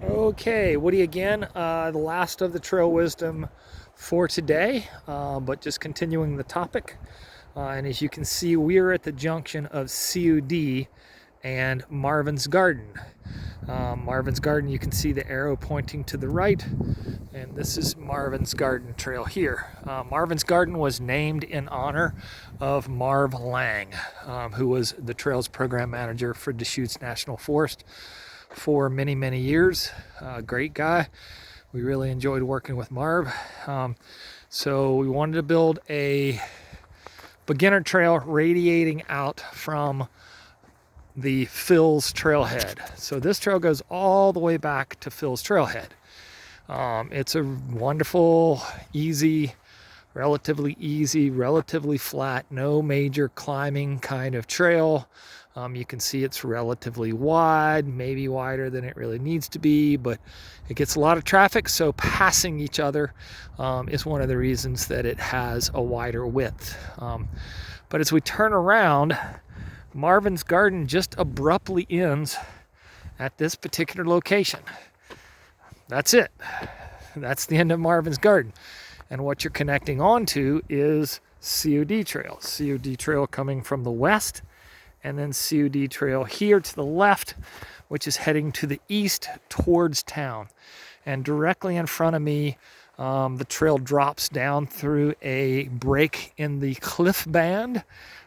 Okay, Woody again, the last of the trail wisdom for today, but just continuing the topic. And as you can see, we are at the junction of CUD and Marvin's Garden. Marvin's Garden, you can see the arrow pointing to the right, and this is Marvin's Garden Trail here. Marvin's Garden was named in honor of Marv Lang, who was the trails program manager for Deschutes National Forest for many, many years. Great guy. We really enjoyed working with Marv. So we wanted to build a beginner trail radiating out from the Phil's Trailhead. So this trail goes all the way back to Phil's Trailhead. It's a wonderful, relatively flat, no major climbing kind of trail. You can see it's relatively wide, maybe wider than it really needs to be, but it gets a lot of traffic, so passing each other is one of the reasons that it has a wider width. But as we turn around, Marvin's Garden just abruptly ends at this particular location. That's it. That's the end of Marvin's Garden. And what you're connecting onto is CUD Trail. CUD Trail coming from the west, and then CUD Trail here to the left, which is heading to the east towards town. And directly in front of me, the trail drops down through a break in the cliff band.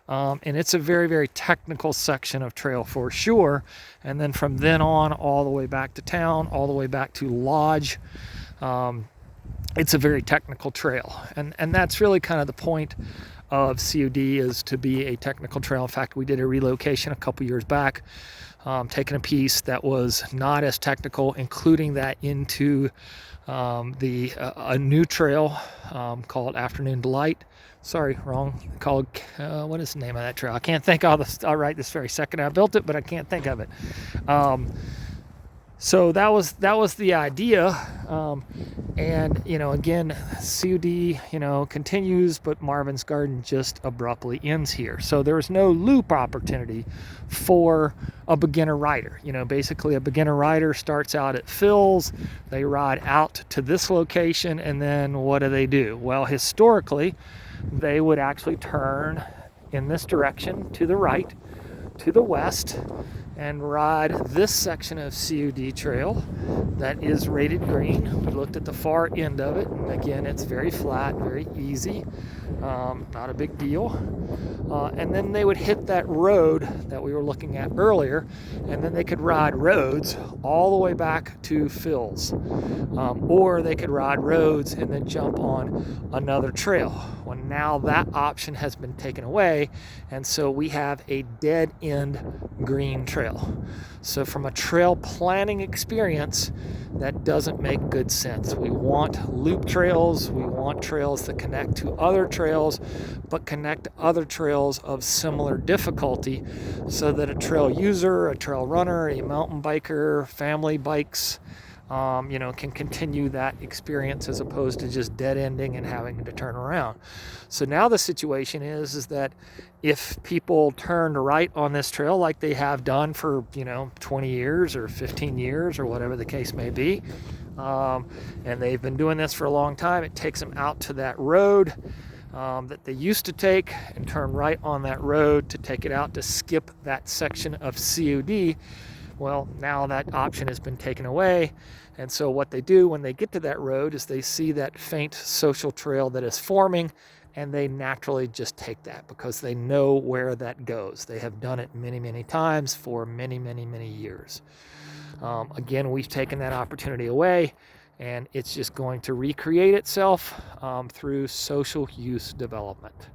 And it's a very, very technical section of trail for sure. And then from then on, all the way back to town, all the way back to Lodge. It's a very technical trail. And that's really kind of the point of CUD, is to be a technical trail. In fact, we did a relocation a couple years back, taking a piece that was not as technical, including that into a new trail called Afternoon Delight. Sorry, wrong. Called, what is the name of that trail? I can't think of it. All right, this very second I built it, but I can't think of it. So that was the idea. And, again, CUD, continues, but Marvin's Garden just abruptly ends here. So there's no loop opportunity for a beginner rider. Basically a beginner rider starts out at Phil's, they ride out to this location, and then what do? Well, historically, they would actually turn in this direction to the right, to the west, and ride this section of CUD Trail that is rated green. We looked at the far end of it, and again, it's very flat, very easy, not a big deal. And then they would hit that road that we were looking at earlier, and then they could ride roads all the way back to Phil's. Or they could ride roads and then jump on another trail. Well, now that option has been taken away, and so we have a dead-end green trail. So from a trail planning experience, that doesn't make good sense. We want loop trails, we want trails that connect to other trails, but connect to other trails of similar difficulty, so that a trail user, a trail runner, a mountain biker, family bikes, can continue that experience, as opposed to just dead ending and having to turn around. So now the situation is that if people turn right on this trail like they have done for 20 years or 15 years or whatever the case may be, and they've been doing this for a long time, it takes them out to that road that they used to take and turn right on that road to take it out to skip that section of CUD. Well, now that option has been taken away. And so what they do when they get to that road is they see that faint social trail that is forming, and they naturally just take that because they know where that goes. They have done it many, many times for many, many, many years. Again, we've taken that opportunity away, and it's just going to recreate itself through social use development.